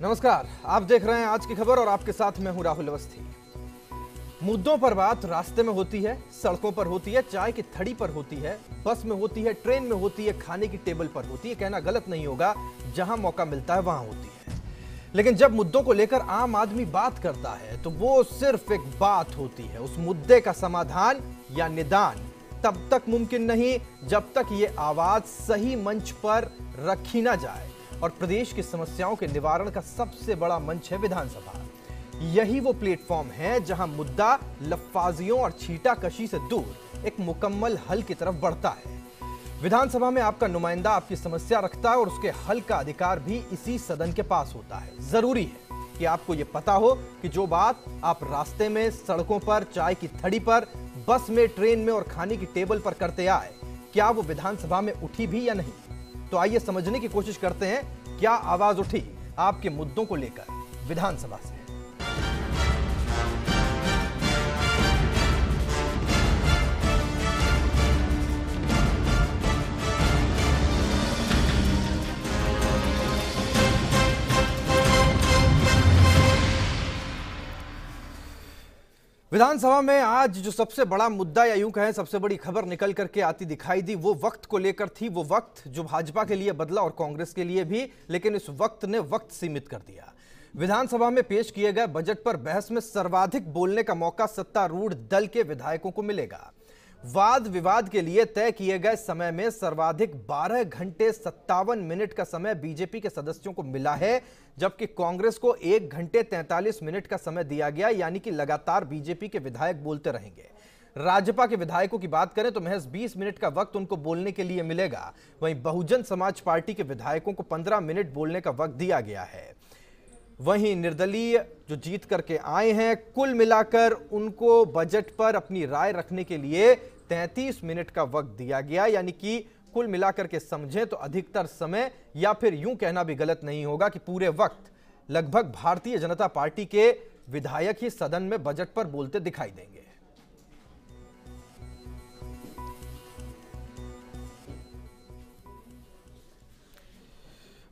नमस्कार, आप देख रहे हैं आज की खबर और आपके साथ मैं हूं राहुल अवस्थी। मुद्दों पर बात रास्ते में होती है, सड़कों पर होती है, चाय की थड़ी पर होती है, बस में होती है, ट्रेन में होती है, खाने की टेबल पर होती है। कहना गलत नहीं होगा, जहां मौका मिलता है वहां होती है। लेकिन जब मुद्दों को लेकर आम आदमी बात करता है तो वो सिर्फ एक बात होती है। उस मुद्दे का समाधान या निदान तब तक मुमकिन नहीं जब तक ये आवाज सही मंच पर रखी ना जाए। और प्रदेश की समस्याओं के निवारण का सबसे बड़ा मंच है विधानसभा। यही वो प्लेटफॉर्म है जहां मुद्दा लफ्फाजियों और छींटाकशी से दूर एक मुकम्मल हल की तरफ बढ़ता है। विधानसभा में आपका नुमाइंदा आपकी समस्या रखता है और उसके हल का अधिकार भी इसी सदन के पास होता है। जरूरी है कि आपको यह पता हो कि जो बात आप रास्ते में, सड़कों पर, चाय की थड़ी पर, बस में, ट्रेन में और खाने की टेबल पर करते आए, क्या वो विधानसभा में उठी भी या नहीं। तो आइए समझने की कोशिश करते हैं, क्या आवाज उठी आपके मुद्दों को लेकर विधानसभा से। विधानसभा में आज जो सबसे बड़ा मुद्दा या यूं कहें सबसे बड़ी खबर निकल करके आती दिखाई दी, वो वक्त को लेकर थी। वो वक्त जो भाजपा के लिए बदला और कांग्रेस के लिए भी, लेकिन इस वक्त ने वक्त सीमित कर दिया। विधानसभा में पेश किए गए बजट पर बहस में सर्वाधिक बोलने का मौका सत्तारूढ़ दल के विधायकों को मिलेगा। वाद विवाद के लिए तय किए गए समय में सर्वाधिक 12 घंटे 57 मिनट का समय बीजेपी के सदस्यों को मिला है, जबकि कांग्रेस को 1 घंटे 43 मिनट का समय दिया गया। यानी कि लगातार बीजेपी के विधायक बोलते रहेंगे। राज्यसभा के विधायकों की बात करें तो महज 20 मिनट का वक्त उनको बोलने के लिए मिलेगा। वहीं बहुजन समाज पार्टी के विधायकों को 15 मिनट बोलने का वक्त दिया गया है। वहीं निर्दलीय जो जीत करके आए हैं, कुल मिलाकर उनको बजट पर अपनी राय रखने के लिए 33 मिनट का वक्त दिया गया। यानी कि कुल मिलाकर के समझें तो अधिकतर समय, या फिर यूं कहना भी गलत नहीं होगा कि पूरे वक्त लगभग भारतीय जनता पार्टी के विधायक ही सदन में बजट पर बोलते दिखाई देंगे।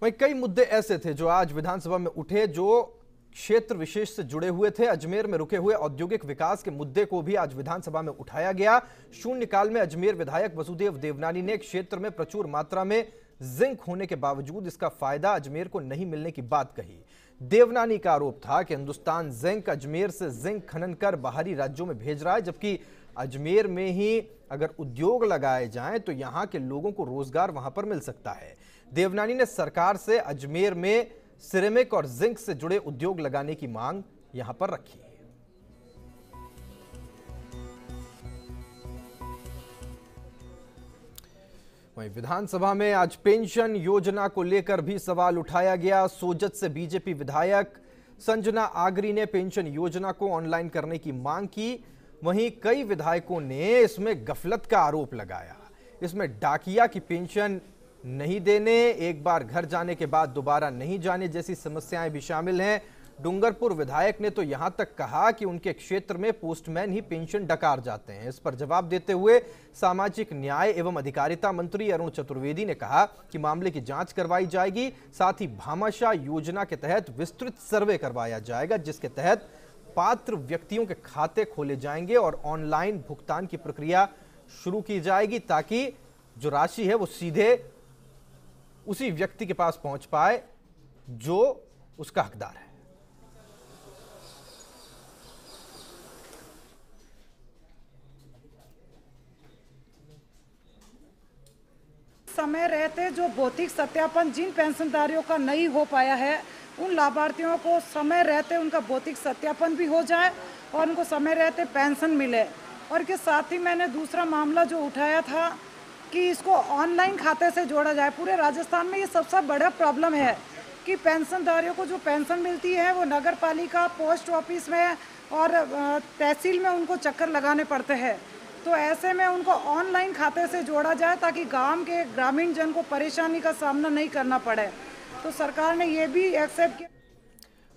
वहीं कई मुद्दे ऐसे थे जो आज विधानसभा में उठे, जो क्षेत्र विशेष से जुड़े हुए थे। अजमेर में रुके हुए औद्योगिक विकास के मुद्दे को भी आज विधानसभा में उठाया गया। शून्यकाल में अजमेर विधायक वसुदेव देवनानी ने क्षेत्र में प्रचुर मात्रा में जिंक होने के बावजूद इसका फायदा अजमेर को नहीं मिलने की बात कही। देवनानी का आरोप था कि हिंदुस्तान जिंक अजमेर से जिंक खनन कर बाहरी राज्यों में भेज रहा है, जबकि अजमेर में ही अगर उद्योग लगाए जाएं तो यहां के लोगों को रोजगार वहां पर मिल सकता है। देवनानी ने सरकार से अजमेर में सिरेमिक और जिंक से जुड़े उद्योग लगाने की मांग यहां पर रखी। वहीं विधानसभा में आज पेंशन योजना को लेकर भी सवाल उठाया गया। सोजत से बीजेपी विधायक संजना आगरी ने पेंशन योजना को ऑनलाइन करने की मांग की। वहीं कई विधायकों ने इसमें गफलत का आरोप लगाया। इसमें डाकिया की पेंशन नहीं देने, एक बार घर जाने के बाद दोबारा नहीं जाने जैसी समस्याएं भी शामिल हैं। डूंगरपुर विधायक ने तो यहां तक कहा कि उनके क्षेत्र में पोस्टमैन ही पेंशन डकार जाते हैं। इस पर जवाब देते हुए सामाजिक न्याय एवं अधिकारिता मंत्री अरुण चतुर्वेदी ने कहा कि मामले की जांच करवाई जाएगी। साथ ही भामाशाह योजना के तहत विस्तृत सर्वे करवाया जाएगा, जिसके तहत पात्र व्यक्तियों के खाते खोले जाएंगे और ऑनलाइन भुगतान की प्रक्रिया शुरू की जाएगी, ताकि जो राशि है वो सीधे उसी व्यक्ति के पास पहुंच पाए जो उसका हकदार है। समय रहते जो भौतिक सत्यापन जिन पेंशनधारियों का नहीं हो पाया है, उन लाभार्थियों को समय रहते उनका भौतिक सत्यापन भी हो जाए और उनको समय रहते पेंशन मिले। और के साथ ही मैंने दूसरा मामला जो उठाया था कि इसको ऑनलाइन खाते से जोड़ा जाए। पूरे राजस्थान में ये सबसे बड़ा प्रॉब्लम है कि पेंशनधारियों को जो पेंशन मिलती है वो नगर पालिका, पोस्ट ऑफिस में और तहसील में उनको चक्कर लगाने पड़ते हैं। तो ऐसे में उनको ऑनलाइन खाते से जोड़ा जाए ताकि गांव के ग्रामीण जन को परेशानी का सामना नहीं करना पड़े। तो सरकार ने ये भी एक्सेप्ट किया।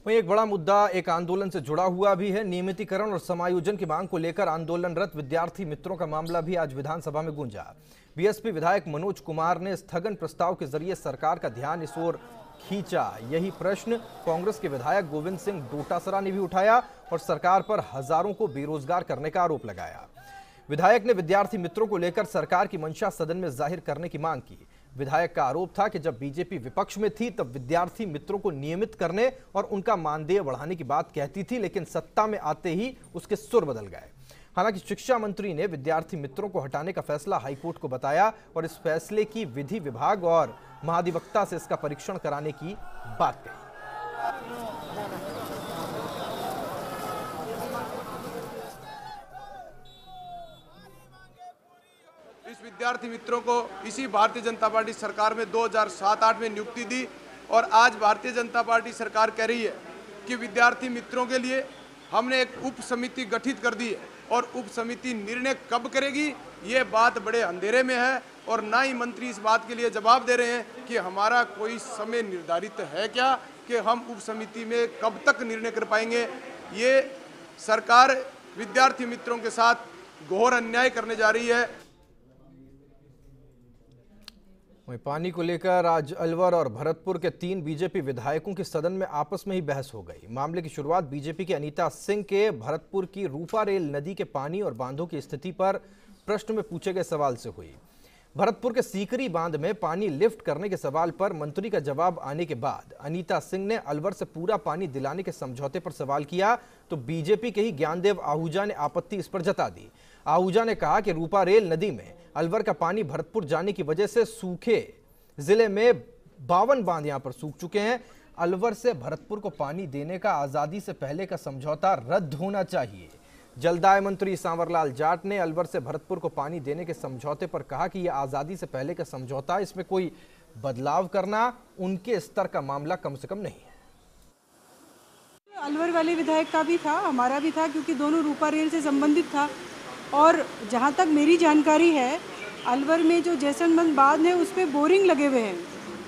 वहीं एक बड़ा मुद्दा एक आंदोलन से जुड़ा हुआ भी है। नियमितीकरण और समायोजन की मांग को लेकर आंदोलनरत विद्यार्थी मित्रों का मामला भी आज विधानसभा में गूंजा। बीएसपी विधायक मनोज कुमार ने स्थगन प्रस्ताव के जरिए सरकार का ध्यान इस ओर खींचा? यही प्रश्न कांग्रेस के विधायक गोविंद सिंह डोटासरा ने भी उठाया और सरकार पर हजारों को बेरोजगार करने का आरोप लगाया। विधायक ने विद्यार्थी मित्रों को लेकर सरकार की मंशा सदन में जाहिर करने की मांग की। विधायक का आरोप था कि जब बीजेपी विपक्ष में थी तब विद्यार्थी मित्रों को नियमित करने और उनका मानदेय बढ़ाने की बात कहती थी, लेकिन सत्ता में आते ही उसके सुर बदल गए। हालांकि शिक्षा मंत्री ने विद्यार्थी मित्रों को हटाने का फैसला हाईकोर्ट को बताया और इस फैसले की विधि विभाग और महाधिवक्ता से इसका परीक्षण कराने की बात कही। इस विद्यार्थी मित्रों को इसी भारतीय जनता पार्टी सरकार में 2007-8 में नियुक्ति दी और आज भारतीय जनता पार्टी सरकार कह रही है कि विद्यार्थी मित्रों के लिए हमने एक उप समिति गठित कर दी है और उप समिति निर्णय कब करेगी ये बात बड़े अंधेरे में है और ना ही मंत्री इस बात के लिए जवाब दे रहे हैं कि हमारा कोई समय निर्धारित है क्या कि हम उप समिति में कब तक निर्णय कर पाएंगे। ये सरकार विद्यार्थी मित्रों के साथ घोर अन्याय करने जा रही है। वहीं पानी को लेकर आज अलवर और भरतपुर के 3 बीजेपी विधायकों की सदन में आपस में ही बहस हो गई। मामले की शुरुआत बीजेपी के अनीता सिंह के भरतपुर की रूपा रेल नदी के पानी और बांधों की स्थिति पर प्रश्न में पूछे गए सवाल से हुई। भरतपुर के सीकरी बांध में पानी लिफ्ट करने के सवाल पर मंत्री का जवाब आने के बाद अनीता सिंह ने अलवर से पूरा पानी दिलाने के समझौते पर सवाल किया तो बीजेपी के ही ज्ञानदेव आहूजा ने आपत्ति इस पर जता दी। आहूजा ने कहा कि रूपा रेल नदी में अलवर का पानी भरतपुर जाने की वजह से सूखे जिले में 52 बांध यहां पर सूख चुके हैं। अलवर से भरतपुर को पानी देने का आजादी से पहले का समझौता रद्द होना चाहिए। जलदाय मंत्री सांवरलाल जाट ने अलवर से भरतपुर को पानी देने के समझौते पर कहा कि यह आजादी से पहले का समझौता, इसमें कोई बदलाव करना उनके स्तर का मामला कम से कम नहीं है। अलवर वाले विधायक का भी था, हमारा भी था, क्योंकि दोनों रूपा रेल से संबंधित था। और जहाँ तक मेरी जानकारी है, अलवर में जो जैसलमेर बांध है उस पर बोरिंग लगे हुए हैं।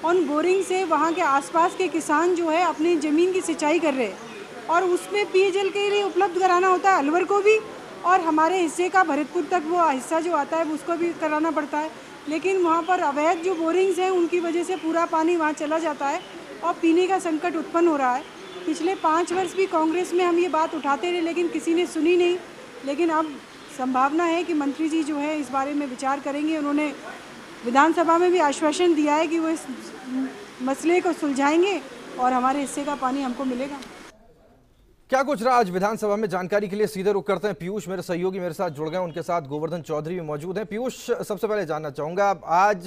उन बोरिंग से वहाँ के आसपास के किसान जो है अपनी ज़मीन की सिंचाई कर रहे हैं और उसमें पेयजल के लिए उपलब्ध कराना होता है अलवर को भी और हमारे हिस्से का भरतपुर तक वो हिस्सा जो आता है उसको भी कराना पड़ता है। लेकिन वहाँ पर अवैध जो बोरिंग्स हैं उनकी वजह से पूरा पानी वहाँ चला जाता है और पीने का संकट उत्पन्न हो रहा है। पिछले 5 वर्ष भी कांग्रेस में हम ये बात उठाते रहे लेकिन किसी ने सुनी नहीं। लेकिन अब संभावना है कि मंत्री जी जो है इस बारे में विचार करेंगे। उन्होंने विधानसभा में भी आश्वासन दिया है कि वो इस मसले को सुलझाएंगे और हमारे हिस्से का पानी हमको मिलेगा। क्या कुछ रहा आज विधानसभा में, जानकारी के लिए सीधे रुख करते हैं। पीयूष मेरे सहयोगी मेरे साथ जुड़ गए, उनके साथ गोवर्धन चौधरी भी मौजूद हैं। पीयूष, सबसे पहले जानना चाहूंगा, आज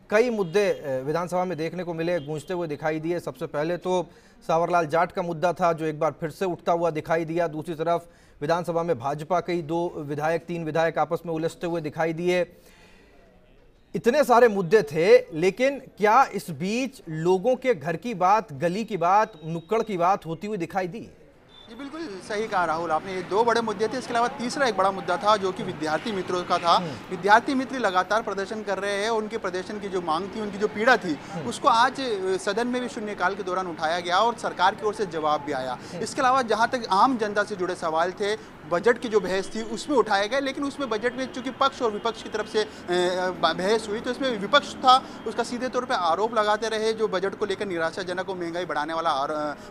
कई मुद्दे विधानसभा में देखने को मिले, गूंजते हुए दिखाई दिए। सबसे पहले तो सांवरलाल जाट का मुद्दा था जो एक बार फिर से उठता हुआ दिखाई दिया। दूसरी तरफ विधानसभा में भाजपा के 3 विधायक आपस में उलझते हुए दिखाई दिए। इतने सारे मुद्दे थे, लेकिन क्या इस बीच लोगों के घर की बात, गली की बात, नुक्कड़ की बात होती हुई दिखाई दी? जी बिल्कुल सही कहा राहुल आपने। ये 2 बड़े मुद्दे थे, इसके अलावा तीसरा एक बड़ा मुद्दा था जो कि विद्यार्थी मित्रों का था। विद्यार्थी मित्र लगातार प्रदर्शन कर रहे हैं, उनके प्रदर्शन की जो मांग थी, उनकी जो पीड़ा थी, उसको आज सदन में भी शून्यकाल के दौरान उठाया गया और सरकार की ओर से जवाब भी आया। इसके अलावा जहाँ तक आम जनता से जुड़े सवाल थे, बजट की जो बहस थी उसमें उठाया गया, लेकिन उसमें बजट में चूंकि पक्ष और विपक्ष की तरफ से बहस हुई तो इसमें विपक्ष था उसका सीधे तौर पे आरोप लगाते रहे, जो बजट को लेकर निराशाजनक और महंगाई बढ़ाने वाला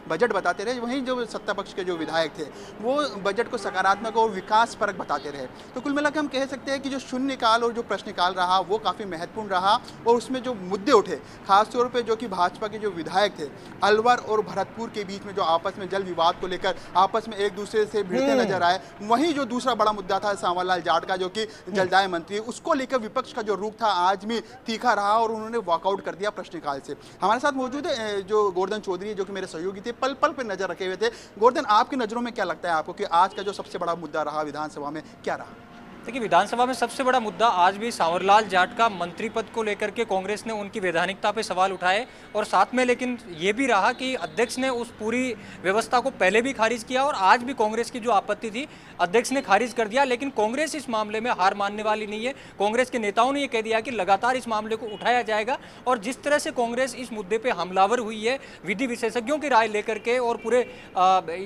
बजट बताते रहे। वहीं जो सत्ता पक्ष के जो विधायक थे वो बजट को सकारात्मक और विकास परक बताते रहे। तो कुल मिलाकर हम कह सकते हैं कि जो शून्यकाल और जो प्रश्नकाल रहा वो काफ़ी महत्वपूर्ण रहा और उसमें जो मुद्दे उठे, खासतौर पर जो कि भाजपा के जो विधायक थे अलवर और भरतपुर के बीच में जो आपस में जल विवाद को लेकर आपस में एक दूसरे से भिड़ते नजर आए। वहीं जो दूसरा बड़ा मुद्दा था सांवरलाल जाट का जो कि जलदाय मंत्री, उसको लेकर विपक्ष का जो रुख था आज भी तीखा रहा और उन्होंने वॉकआउट कर दिया प्रश्नकाल से। हमारे साथ मौजूद है जो गोवर्धन चौधरी जो कि मेरे सहयोगी थे, पल पल पर नजर रखे हुए थे। गोवर्धन, आपकी नजरों में क्या लगता है आपको कि आज का जो सबसे बड़ा मुद्दा रहा विधानसभा में क्या रहा? देखिए, विधानसभा में सबसे बड़ा मुद्दा आज भी सांवरलाल जाट का मंत्री पद को लेकर के कांग्रेस ने उनकी वैधानिकता पे सवाल उठाए और साथ में लेकिन ये भी रहा कि अध्यक्ष ने उस पूरी व्यवस्था को पहले भी खारिज किया और आज भी कांग्रेस की जो आपत्ति थी अध्यक्ष ने खारिज कर दिया। लेकिन कांग्रेस इस मामले में हार मानने वाली नहीं है। कांग्रेस के नेताओं ने यह कह दिया कि लगातार इस मामले को उठाया जाएगा और जिस तरह से कांग्रेस इस मुद्दे पर हमलावर हुई है विधि विशेषज्ञों की राय लेकर के और पूरे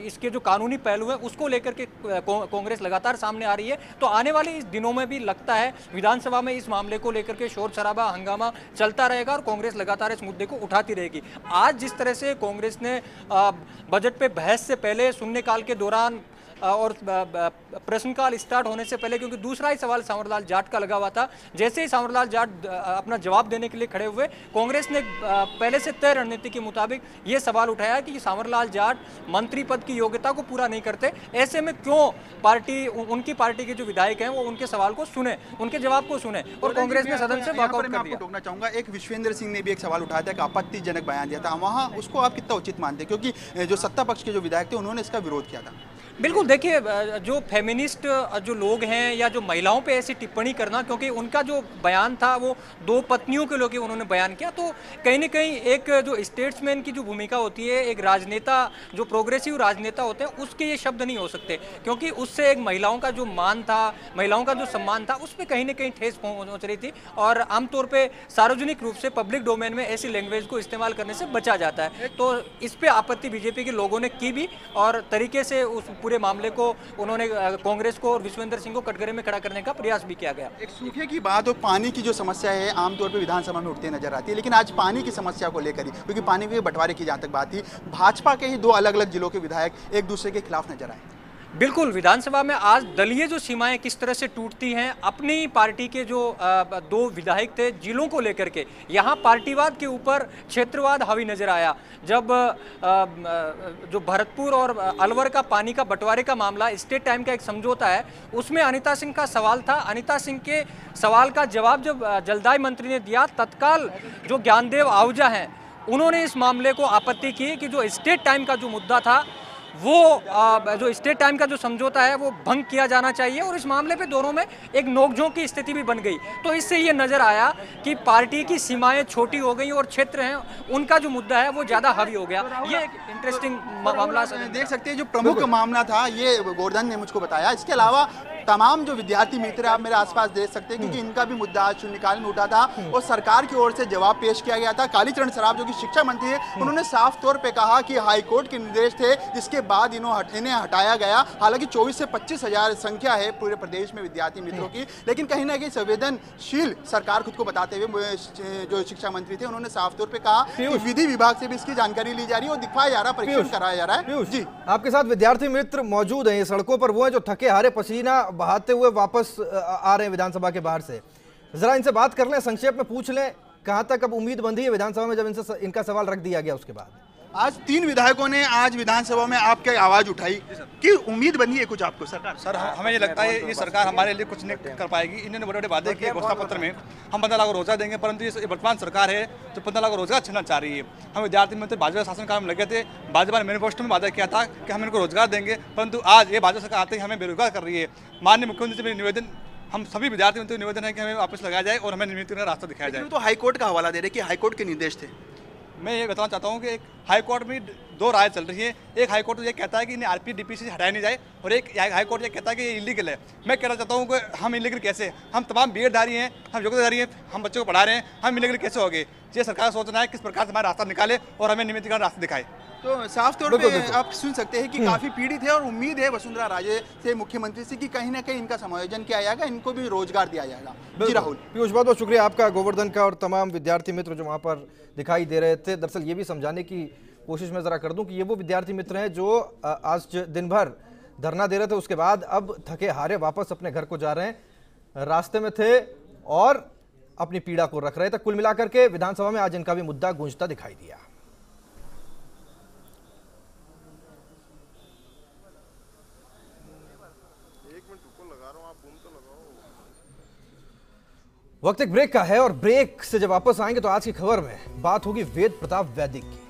इसके जो कानूनी पहलू है उसको लेकर के कांग्रेस लगातार सामने आ रही है। तो आने वाले इस दिनों में भी लगता है विधानसभा में इस मामले को लेकर के शोर शराबा हंगामा चलता रहेगा और कांग्रेस लगातार इस मुद्दे को उठाती रहेगी। आज जिस तरह से कांग्रेस ने बजट पे बहस से पहले, शून्यकाल के दौरान और प्रश्नकाल स्टार्ट होने से पहले, क्योंकि दूसरा ही सवाल सांवरलाल जाट का लगा हुआ था, जैसे ही सांवरलाल जाट अपना जवाब देने के लिए खड़े हुए, कांग्रेस ने पहले से तय रणनीति के मुताबिक ये सवाल उठाया कि सांवरलाल जाट मंत्री पद की योग्यता को पूरा नहीं करते, ऐसे में क्यों उनकी पार्टी के जो विधायक हैं वो उनके सवाल को सुने, उनके जवाब को सुने, और कांग्रेस ने सदन से वॉकआउट कर दिया। टोकना चाहूंगा, एक विश्वेंद्र सिंह ने भी एक सवाल उठाया था, एक आपत्तिजनक बयान दिया था, वहाँ उसको आप कितना उचित मानते, क्योंकि जो सत्ता पक्ष के जो विधायक थे उन्होंने इसका विरोध किया था। बिल्कुल, देखिए जो फेमिनिस्ट जो लोग हैं या जो महिलाओं पे ऐसी टिप्पणी करना, क्योंकि उनका जो बयान था वो 2 पत्नियों के लोग उन्होंने बयान किया, तो कहीं ना कहीं एक जो स्टेट्समैन की जो भूमिका होती है, एक राजनेता जो प्रोग्रेसिव राजनेता होते हैं उसके ये शब्द नहीं हो सकते, क्योंकि उससे एक महिलाओं का जो मान था, महिलाओं का जो सम्मान था, उस पर कहीं ना कहीं ठेस पहुंच रही थी। और आमतौर पर सार्वजनिक रूप से पब्लिक डोमेन में ऐसी लैंग्वेज को इस्तेमाल करने से बचा जाता है, तो इस पर आपत्ति बीजेपी के लोगों ने की भी, और तरीके से उस पूरे मामले को उन्होंने कांग्रेस को और विश्वेंद्र सिंह को कटघरे में खड़ा करने का प्रयास भी किया गया। एक सूखे की बात और पानी की जो समस्या है आमतौर पर विधानसभा में उठती नजर आती है, लेकिन आज पानी की समस्या को लेकर ही, क्योंकि पानी के बंटवारे की जहां तक बात थी, भाजपा के ही 2 अलग अलग जिलों के विधायक एक दूसरे के खिलाफ नजर आए। बिल्कुल, विधानसभा में आज दलीय जो सीमाएं किस तरह से टूटती हैं, अपनी पार्टी के जो 2 विधायक थे जिलों को लेकर के, यहाँ पार्टीवाद के ऊपर क्षेत्रवाद हावी नजर आया। जब जो भरतपुर और अलवर का पानी का बंटवारे का मामला, स्टेट टाइम का एक समझौता है, उसमें अनिता सिंह का सवाल था, अनिता सिंह के सवाल का जवाब जब जलदाय मंत्री ने दिया, तत्काल जो ज्ञानदेव आहूजा हैं उन्होंने इस मामले को आपत्ति की कि जो स्टेट टाइम का जो मुद्दा था वो जो स्टेट टाइम का जो समझौता है वो भंग किया जाना चाहिए, और इस मामले पे दोनों में एक नोकझोंक की स्थिति भी बन गई। तो इससे ये नजर आया कि पार्टी की सीमाएं छोटी हो गई और क्षेत्र हैं उनका जो मुद्दा है वो ज़्यादा हावी हो गया। ये एक इंटरेस्टिंग मामला देख सकते हैं, जो प्रमुख मामला था ये गोवर्धन ने मुझको बताया। इसके अलावा तमाम जो विद्यार्थी मित्र आप मेरे आसपास देख सकते हैं, क्योंकि इनका भी मुद्दा आज शून्यकाल में उठा था और सरकार की ओर से जवाब पेश किया गया था। कालीचरण सराफ जो कि शिक्षा मंत्री है, उन्होंने साफ तौर पे कहा कि हाईकोर्ट के निर्देश थे, जिसके बाद इन्हें हटाया गया। हालांकि 24 से 25 हजार संख्या है पूरे प्रदेश में विद्यार्थी मित्रों की, लेकिन कहीं ना कहीं संवेदनशील सरकार खुद को बताते हुए जो शिक्षा मंत्री थे उन्होंने साफ तौर पर कहा कि विधि विभाग से भी इसकी जानकारी ली जा रही है और दिखाया जा रहा है, परीक्षण कराया जा रहा है। जी, आपके साथ विद्यार्थी मित्र मौजूद हैं, सड़कों पर वो हैं जो थके हारे पसीना बहाते हुए वापस आ रहे हैं विधानसभा के बाहर से। जरा इनसे बात कर लें, संक्षेप में पूछ लें, कहां तक अब उम्मीद बंधी है विधानसभा में, जब इनका सवाल रख दिया गया उसके बाद? आज 3 विधायकों ने आज विधानसभा में आपकी आवाज उठाई कि उम्मीद बनी है कुछ आपको सरकार? सर, हमें ये लगता है ये सरकार हमारे लिए कुछ नहीं कर पाएगी। इन्होंने बड़े बड़े वादे किए घोषणा पत्र में, हम 15 लाख रोजगार देंगे, परंतु ये वर्तमान सरकार है जो 15 लाख रोजगार छीनना चाह रही है। हम विद्यार्थी मित्र भाजपा शासनकाल में लगे थे, भाजपा ने मैनिफेस्टो में वादा किया था कि हम इनको रोजगार देंगे, परंतु आज ये भाजपा सरकार आते ही हमें बेरोजगार कर रही है। माननीय मुख्यमंत्री से निवेदन, हम सभी विद्यार्थी मित्रों को निवेदन है कि हमें वापस लगाया जाए और हमें नियमित का रास्ता दिखाया जाए। तो हाईकोर्ट का हवाला दे रहे कि हाईकोर्ट के निर्देश थे। मैं ये बताना चाहता हूँ कि एक हाईकोर्ट में 2 राय चल रही है। एक हाईकोर्ट ये कहता है कि इन्हें आरपीडीपीसी से हटाया नहीं जाए, और एक हाईकोर्ट ये कहता है कि ये इलीगल है। मैं कहना चाहता हूँ कि हम इलीगल कैसे, हम तमाम बीएडधारी हैं, हम योग्यताधारी हैं, हम बच्चों को पढ़ा रहे हैं, हम इलीगल कैसे हो गए? ये सरकार सोचना है किस प्रकार से हमारा रास्ता निकाले और हमें नियमित रास्ता दिखाए। तो साफ तौर पे आप सुन सकते हैं कि काफी पीड़ित है और उम्मीद है वसुंधरा राजे से, मुख्यमंत्री से, कि कहीं ना कहीं इनका समायोजन किया जाएगा, इनको भी रोजगार दिया जाएगा। जी राहुल। पीयूष, बहुत बहुत शुक्रिया आपका, गोवर्धन का और तमाम विद्यार्थी मित्र जो वहाँ पर दिखाई दे रहे थे। दरअसल ये भी समझाने की कोशिश में जरा कर दूं कि ये वो विद्यार्थी मित्र हैं जो आज दिन भर धरना दे रहे थे, उसके बाद अब थके हारे वापस अपने घर को जा रहे हैं, रास्ते में थे और अपनी पीड़ा को रख रहे थे। कुल मिलाकर के विधानसभा में आज इनका भी मुद्दा गूंजता दिखाई दिया। वक्त एक ब्रेक का है और ब्रेक से जब वापस आएंगे तो आज की खबर में बात होगी वेद प्रताप वैदिक की।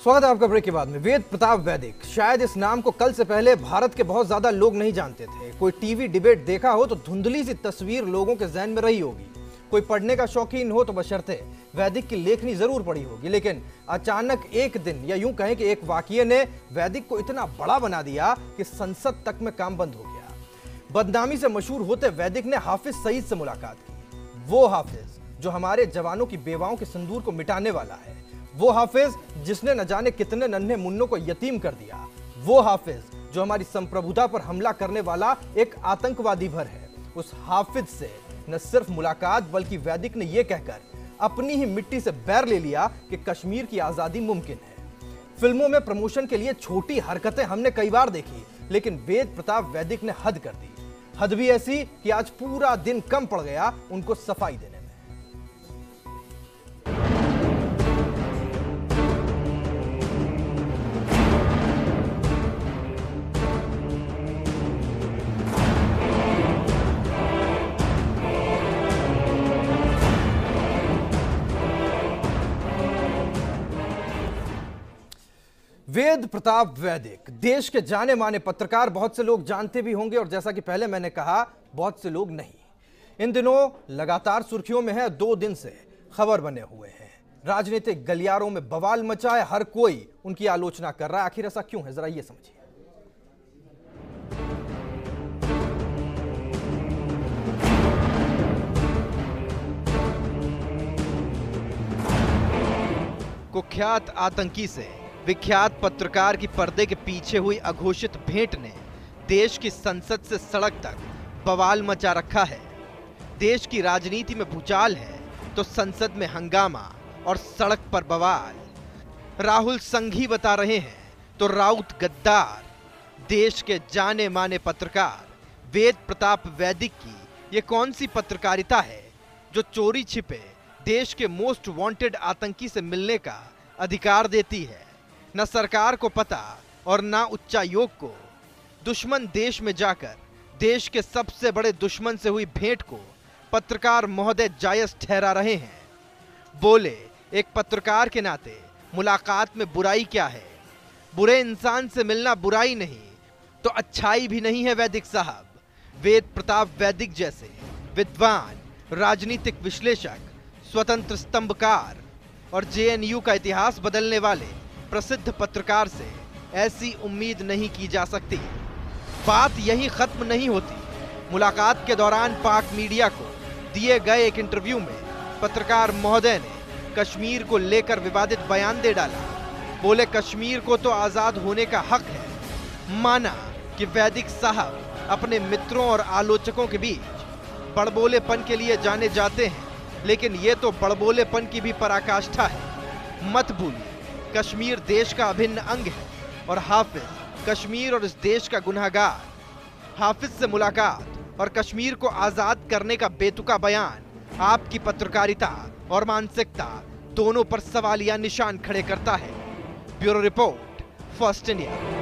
स्वागत है आपका ब्रेक के बाद में। वेद प्रताप वैदिक, शायद इस नाम को कल से पहले भारत के बहुत ज्यादा लोग नहीं जानते थे। कोई टीवी डिबेट देखा हो तो धुंधली सी तस्वीर लोगों के जहन में रही होगी। कोई पढ़ने का शौकीन हो तो बशर्ते वैदिक की लेखनी जरूर पढ़ी होगी, लेकिन अचानक एक दिन या यूं कहें कि एक वाकये ने वैदिक को इतना बड़ा बना दिया कि संसद तक में काम बंद हो गया। बदनामी से मशहूर होते वैदिक ने हाफिज सईद से मुलाकात की। वो हाफिज जो हमारे जवानों की बेवाओं के सिंदूर को मिटाने वाला है, वो हाफिज जिसने न जाने कितने नन्हे मुन्नों को यतीम कर दिया, वो हाफिज जो हमारी संप्रभुता पर हमला करने वाला एक आतंकवादी भर है। उस हाफिज से न सिर्फ मुलाकात बल्कि वैदिक ने यह कहकर अपनी ही मिट्टी से बैर ले लिया कि कश्मीर की आजादी मुमकिन है। फिल्मों में प्रमोशन के लिए छोटी हरकतें हमने कई बार देखी, लेकिन वेद प्रताप वैदिक ने हद कर दी। हद भी ऐसी कि आज पूरा दिन कम पड़ गया उनको सफाई देने में। वेद प्रताप वैदिक देश के जाने माने पत्रकार, बहुत से लोग जानते भी होंगे और जैसा कि पहले मैंने कहा बहुत से लोग नहीं। इन दिनों लगातार सुर्खियों में है, 2 दिन से खबर बने हुए हैं। राजनीतिक गलियारों में बवाल मचा है, हर कोई उनकी आलोचना कर रहा है। आखिर ऐसा क्यों है, जरा ये समझिए। कुख्यात आतंकी से विख्यात पत्रकार की पर्दे के पीछे हुई अघोषित भेंट ने देश की संसद से सड़क तक बवाल मचा रखा है। देश की राजनीति में भूचाल है तो संसद में हंगामा और सड़क पर बवाल। राहुल संघी बता रहे हैं तो राउत गद्दार। देश के जाने माने पत्रकार वेद प्रताप वैदिक की ये कौन सी पत्रकारिता है जो चोरी छिपे देश के मोस्ट वांटेड आतंकी से मिलने का अधिकार देती है। न सरकार को पता और न उच्चायोग को। दुश्मन देश में जाकर देश के सबसे बड़े दुश्मन से हुई भेंट को पत्रकार महोदय जायज ठहरा रहे हैं। बोले, एक पत्रकार के नाते मुलाकात में बुराई क्या है? बुरे इंसान से मिलना बुराई नहीं तो अच्छाई भी नहीं है वैदिक साहब। वेद प्रताप वैदिक जैसे विद्वान, राजनीतिक विश्लेषक, स्वतंत्र स्तंभकार और जेएनयू का इतिहास बदलने वाले प्रसिद्ध पत्रकार से ऐसी उम्मीद नहीं की जा सकती। बात यही खत्म नहीं होती। मुलाकात के दौरान पाक मीडिया को दिए गए एक इंटरव्यू में पत्रकार महोदय ने कश्मीर को लेकर विवादित बयान दे डाला। बोले, कश्मीर को तो आजाद होने का हक है। माना कि वैदिक साहब अपने मित्रों और आलोचकों के बीच बड़बोलेपन के लिए जाने जाते हैं, लेकिन ये तो बड़बोलेपन की भी पराकाष्ठा है। मत भूलिए, कश्मीर देश का अभिन्न अंग है और हाफिज कश्मीर और इस देश का गुनहगार। हाफिज से मुलाकात और कश्मीर को आजाद करने का बेतुका बयान आपकी पत्रकारिता और मानसिकता दोनों पर सवालिया निशान खड़े करता है। Bureau report, first India.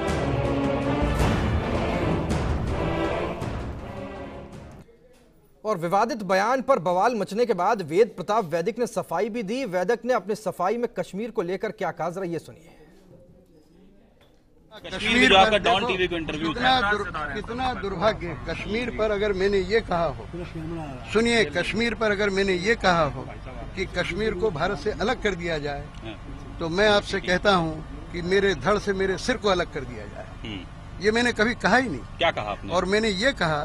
और विवादित बयान पर बवाल मचने के बाद वेद प्रताप वैदिक ने सफाई भी दी। वैदिक ने अपनी सफाई में कश्मीर को लेकर क्या कहा, जरा ये सुनिए। कश्मीर पर डॉन टीवी को इंटरव्यू कितना दुर्भाग्य। कश्मीर पर अगर मैंने ये कहा हो, सुनिए, कश्मीर पर अगर मैंने ये कहा हो कि कश्मीर को भारत से अलग कर दिया जाए, तो मैं आपसे कहता हूँ कि मेरे धड़ से मेरे सिर को अलग कर दिया जाए। ये मैंने कभी कहा ही नहीं। क्या कहा आपने? और मैंने ये कहा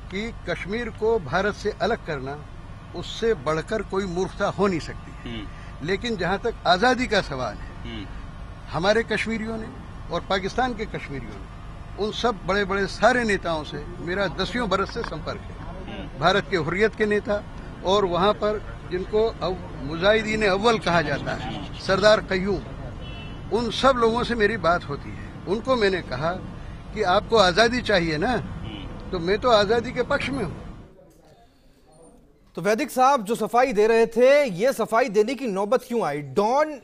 कि कश्मीर को भारत से अलग करना, उससे बढ़कर कोई मूर्खता हो नहीं सकती। लेकिन जहाँ तक आज़ादी का सवाल है, हमारे कश्मीरियों ने और पाकिस्तान के कश्मीरियों ने, उन सब बड़े बड़े सारे नेताओं से मेरा 10 बरस से संपर्क है। भारत के हुर्रियत के नेता और वहाँ पर जिनको मुजाहिदीन अव्वल कहा जाता है, सरदार कय्यूम, उन सब लोगों से मेरी बात होती है। उनको मैंने कहा कि आपको आज़ादी चाहिए ना, तो मैं तो आज़ादी के पक्ष में हूँ। तो वैदिक साहब जो सफाई दे रहे थे, ये सफाई देने की नौबत क्यों आई? डॉन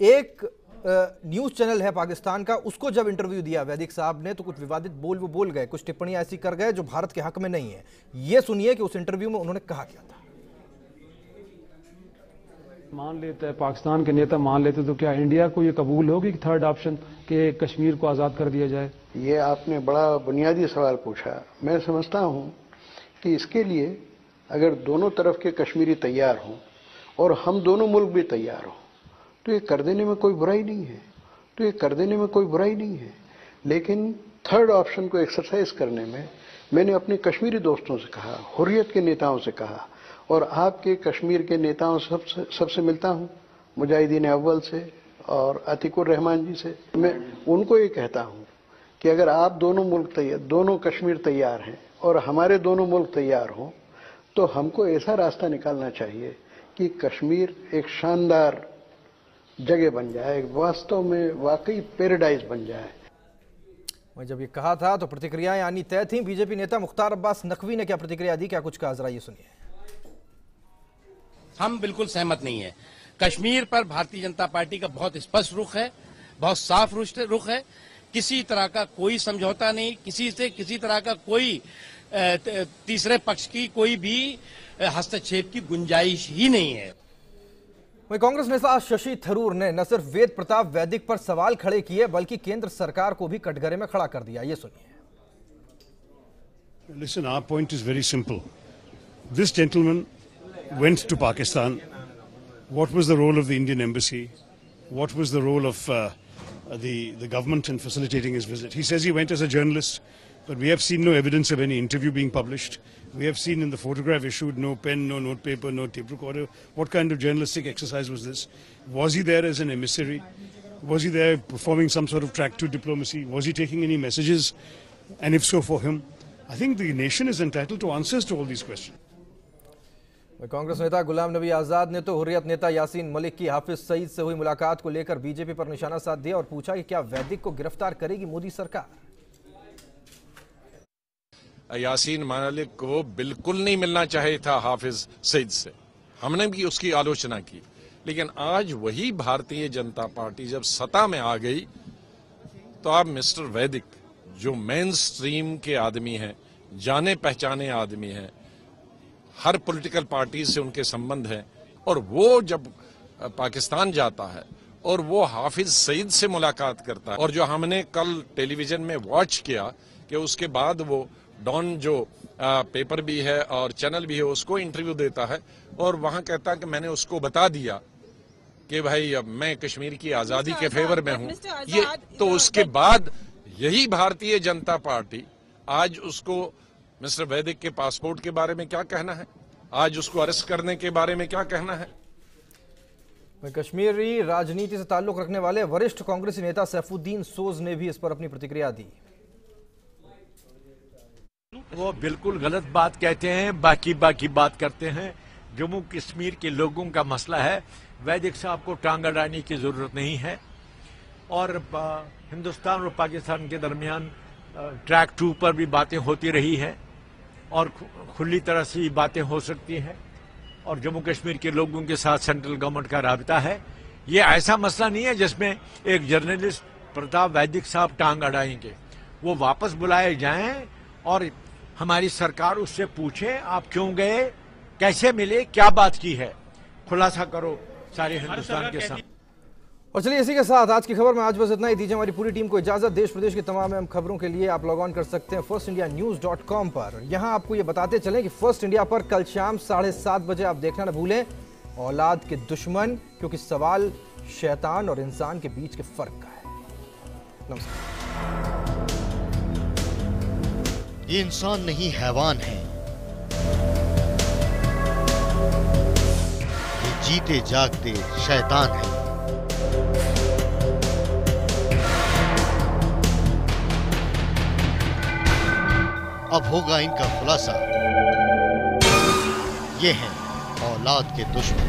एक न्यूज चैनल है पाकिस्तान का, उसको जब इंटरव्यू दिया वैदिक साहब ने तो कुछ विवादित वो बोल गए, कुछ टिप्पणियां ऐसी कर गए जो भारत के हक में नहीं है। ये सुनिए कि उस इंटरव्यू में उन्होंने कहा क्या था। मान लेते हैं, पाकिस्तान के नेता मान लेते, तो क्या इंडिया को ये कबूल होगी कि थर्ड ऑप्शन के कश्मीर को आज़ाद कर दिया जाए? ये आपने बड़ा बुनियादी सवाल पूछा। मैं समझता हूँ कि इसके लिए अगर दोनों तरफ के कश्मीरी तैयार हों और हम दोनों मुल्क भी तैयार हों तो ये कर देने में कोई बुराई नहीं है। लेकिन थर्ड ऑप्शन को एक्सरसाइज करने में मैंने अपने कश्मीरी दोस्तों से कहा, हुर्रियत के नेताओं से कहा और आपके कश्मीर के नेताओं सबसे मिलता हूं, मुजाहिदीन अव्वल से और अतीकुर रहमान जी से। मैं उनको ये कहता हूं कि अगर आप दोनों कश्मीर तैयार हैं और हमारे दोनों मुल्क तैयार हों तो हमको ऐसा रास्ता निकालना चाहिए कि कश्मीर एक शानदार जगह बन जाए, वास्तव में वाकई पैराडाइज बन जाए। मैं जब ये कहा था तो प्रतिक्रियाएं आनी तय थी। बीजेपी नेता मुख्तार अब्बास नकवी ने क्या प्रतिक्रिया दी, क्या कुछ कहा, जरा ये सुनिए। हम बिल्कुल सहमत नहीं है। कश्मीर पर भारतीय जनता पार्टी का बहुत स्पष्ट रुख है, बहुत साफ रुख है। किसी तरह का कोई समझौता नहीं, किसी तरह का कोई तीसरे पक्ष की कोई भी हस्तक्षेप की गुंजाइश ही नहीं है। वहीं कांग्रेस नेता शशि थरूर ने न सिर्फ वेद प्रताप वैदिक पर सवाल खड़े किए बल्कि केंद्र सरकार को भी कटघरे में खड़ा कर दिया। ये सुनिए। Listen, our point is very simple. This gentleman went to Pakistan. What was the role of the Indian embassy? What was the role of the government in facilitating his visit? He says he went as a journalist, but we have seen no evidence of any interview being published. We have seen in the photograph issued no pen, no notepaper, no tape recorder. What kind of journalistic exercise was this? Was he there as an emissary? Was he there performing some sort of track to diplomacy? Was he taking any messages? And if so, for him? I think the nation is entitled to answers to all these questions. Congress नेता गुलाम नबी आजाद ने तो हुर्रियत नेता यासीन मलिक की हाफिज सईद से हुई मुलाकात को लेकर बीजेपी पर निशाना साध दिया और पूछा कि क्या वैदिक को गिरफ्तार करेगी मोदी सरकार। यासीन मलिक को बिल्कुल नहीं मिलना चाहिए था हाफिज सईद से, हमने भी उसकी आलोचना की। लेकिन आज वही भारतीय जनता पार्टी जब सत्ता में आ गई तो आप मिस्टर वैदिक जो मेन स्ट्रीम के आदमी हैं, जाने पहचाने आदमी हैं, हर पॉलिटिकल पार्टी से उनके संबंध हैं, और वो जब पाकिस्तान जाता है और वो हाफिज सईद से मुलाकात करता है, और जो हमने कल टेलीविजन में वॉच किया कि उसके बाद वो डॉन जो पेपर भी है और चैनल भी है उसको इंटरव्यू देता है और वहां कहता है कि मैंने उसको बता दिया कि भाई अब मैं कश्मीर की आजादी के फेवर में हूं। ये तो उसके बाद यही भारतीय जनता पार्टी आज उसको मिस्टर वैदिक के पासपोर्ट के बारे में क्या कहना है, आज उसको अरेस्ट करने के बारे में क्या कहना है। कश्मीरी राजनीति से ताल्लुक रखने वाले वरिष्ठ कांग्रेसी नेता सैफुद्दीन सोज ने भी इस पर अपनी प्रतिक्रिया दी। वो बिल्कुल गलत बात कहते हैं, बाकी बात करते हैं। जम्मू कश्मीर के लोगों का मसला है, वैदिक साहब को टांग अड़ाने की जरूरत नहीं है। और हिंदुस्तान और पाकिस्तान के दरमियान ट्रैक 2 पर भी बातें होती रही है और खुली तरह से बातें हो सकती हैं, और जम्मू कश्मीर के लोगों के साथ सेंट्रल गवर्नमेंट का राबता है। ये ऐसा मसला नहीं है जिसमें एक जर्नलिस्ट प्रताप वैदिक साहब टांग अड़ाएंगे। वो वापस बुलाए जाएं और हमारी सरकार उससे पूछे आप क्यों गए, कैसे मिले, क्या बात की है, खुलासा करो सारे हिंदुस्तान के साथ। और चलिए इसी के साथ आज की खबर में आज बस इतना ही। दीजिए हमारी पूरी टीम को इजाजत। देश प्रदेश की तमाम अहम खबरों के लिए आप लॉग ऑन कर सकते हैं firstindianews.com पर। यहां आपको ये बताते चलें कि फर्स्ट इंडिया पर कल शाम 7:30 बजे आप देखना न भूलें औलाद के दुश्मन, क्योंकि सवाल शैतान और इंसान के बीच के फर्क का है। नमस्कार। ये इंसान नहीं हैवान है, ये जीते जागते शैतान है। अब होगा इनका खुलासा। ये हैं औलाद के दुश्मन।